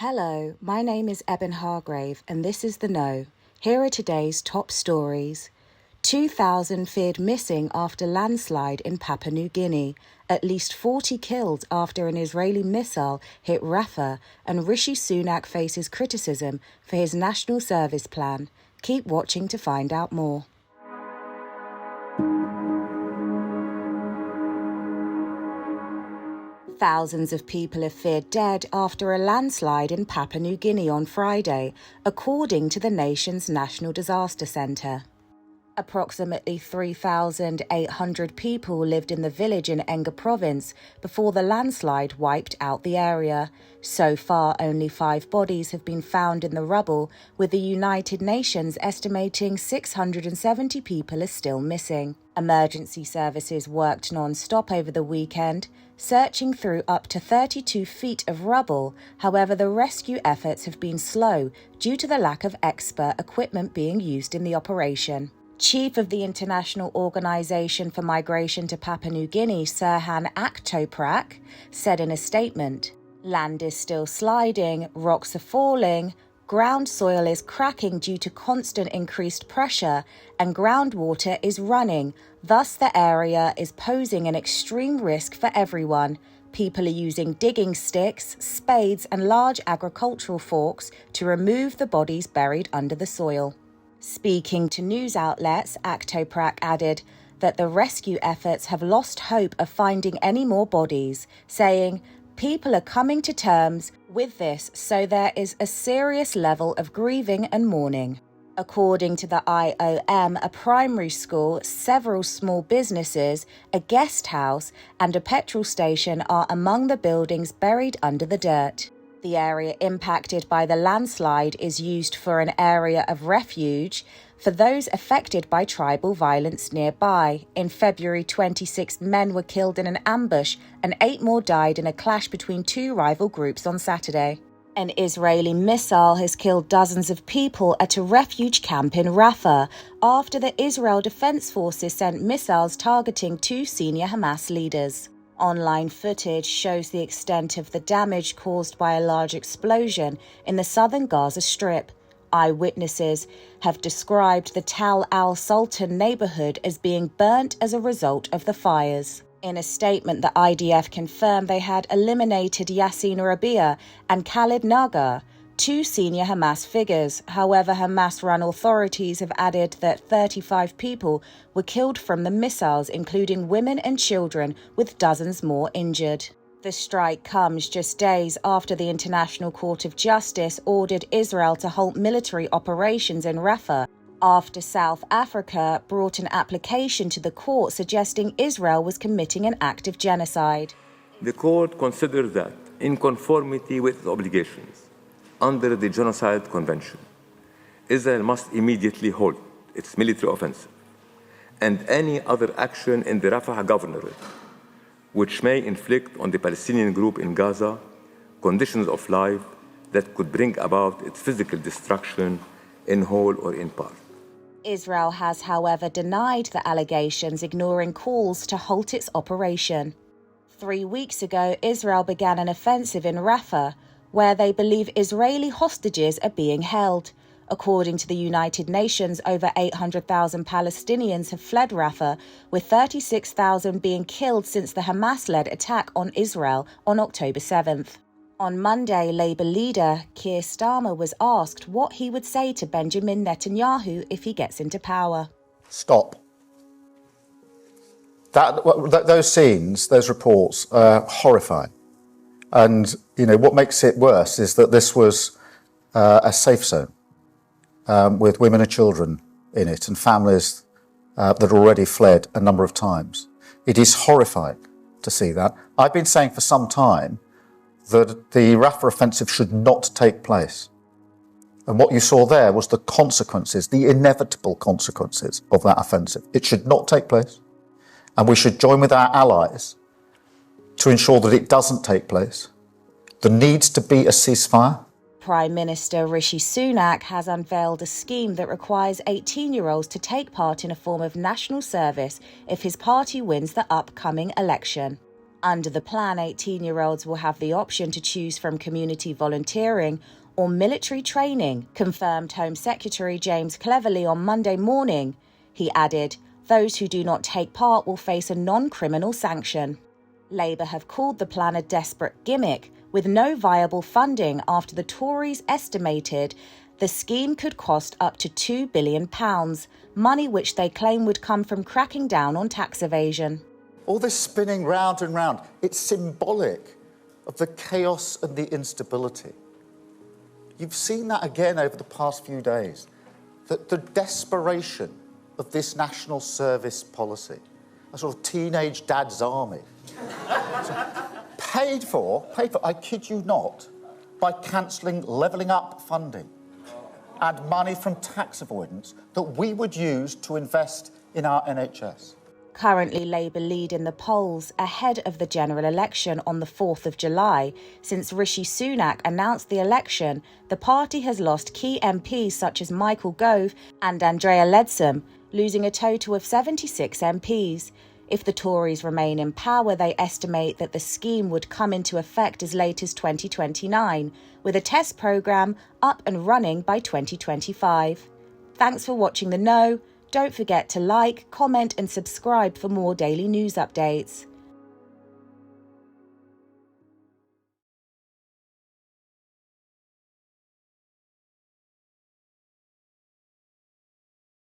Hello, my name is Eben Hargrave and this is The Know. Here are today's top stories. 2,000 feared missing after landslide in Papua New Guinea. At least 40 killed after an Israeli missile hit Rafah, and Rishi Sunak faces criticism for his national service plan. Keep watching to find out more. Thousands of people are feared dead after a landslide in Papua New Guinea on Friday, according to the nation's National Disaster Centre. Approximately 3,800 people lived in the village in Enga province before the landslide wiped out the area. So far, only 5 bodies have been found in the rubble, with the United Nations estimating 670 people are still missing. Emergency services worked non-stop over the weekend, searching through up to 32 feet of rubble. However, the rescue efforts have been slow due to the lack of expert equipment being used in the operation. Chief of the International Organization for Migration to Papua New Guinea, Serhan Aktoprak, said in a statement, "Land is still sliding, rocks are falling, ground soil is cracking due to constant increased pressure, and groundwater is running. Thus, the area is posing an extreme risk for everyone. People are using digging sticks, spades, and large agricultural forks to remove the bodies buried under the soil." Speaking to news outlets, Aktoprak added that the rescue efforts have lost hope of finding any more bodies, saying, "People are coming to terms with this, so there is a serious level of grieving and mourning." According to the IOM, a primary school, several small businesses, a guest house, and a petrol station are among the buildings buried under the dirt. The area impacted by the landslide is used for an area of refuge for those affected by tribal violence nearby. In February, 26 men were killed in an ambush and 8 more died in a clash between 2 rival groups on Saturday. An Israeli missile has killed dozens of people at a refuge camp in Rafah after the Israel Defense Forces sent missiles targeting 2 senior Hamas leaders. Online footage shows the extent of the damage caused by a large explosion in the southern Gaza Strip. Eyewitnesses have described the Tal al-Sultan neighborhood as being burnt as a result of the fires. In a statement, the IDF confirmed they had eliminated Yassin Rabia and Khalid Nagar, 2 senior Hamas figures. However, Hamas-run authorities have added that 35 people were killed from the missiles, including women and children, with dozens more injured. The strike comes just days after the International Court of Justice ordered Israel to halt military operations in Rafah, after South Africa brought an application to the court suggesting Israel was committing an act of genocide. The court considered that, in conformity with its obligations under the Genocide Convention, Israel must immediately halt its military offensive and any other action in the Rafah governorate which may inflict on the Palestinian group in Gaza conditions of life that could bring about its physical destruction in whole or in part. Israel has, however, denied the allegations, ignoring calls to halt its operation. 3 weeks ago, Israel began an offensive in Rafah, where they believe Israeli hostages are being held. According to the United Nations, over 800,000 Palestinians have fled Rafah, with 36,000 being killed since the Hamas-led attack on Israel on October 7th. On Monday, Labour leader Keir Starmer was asked what he would say to Benjamin Netanyahu if he gets into power. Stop. Those scenes, those reports are horrifying. And, what makes it worse is that this was a safe zone with women and children in it and families that already fled a number of times. It is horrifying to see that. I've been saying for some time that the Rafah offensive should not take place. And what you saw there was the consequences, the inevitable consequences of that offensive. It should not take place. And we should join with our allies to ensure that it doesn't take place. There needs to be a ceasefire. Prime Minister Rishi Sunak has unveiled a scheme that requires 18-year-olds to take part in a form of national service if his party wins the upcoming election. Under the plan, 18-year-olds will have the option to choose from community volunteering or military training, confirmed Home Secretary James Cleverly on Monday morning. He added, those who do not take part will face a non-criminal sanction. Labour have called the plan a desperate gimmick, with no viable funding after the Tories estimated the scheme could cost up to £2 billion, money which they claim would come from cracking down on tax evasion. All this spinning round and round, it's symbolic of the chaos and the instability. You've seen that again over the past few days, that the desperation of this national service policy, a sort of teenage dad's army, paid for, I kid you not, by cancelling Levelling Up funding and money from tax avoidance that we would use to invest in our NHS. Currently, Labour lead in the polls ahead of the general election on the 4th of July. Since Rishi Sunak announced the election, the party has lost key MPs such as Michael Gove and Andrea Leadsom, losing a total of 76 MPs. If the Tories remain in power, they estimate that the scheme would come into effect as late as 2029, with a test programme up and running by 2025. Thanks for watching The Know. Don't forget to like, comment and subscribe for more daily news updates.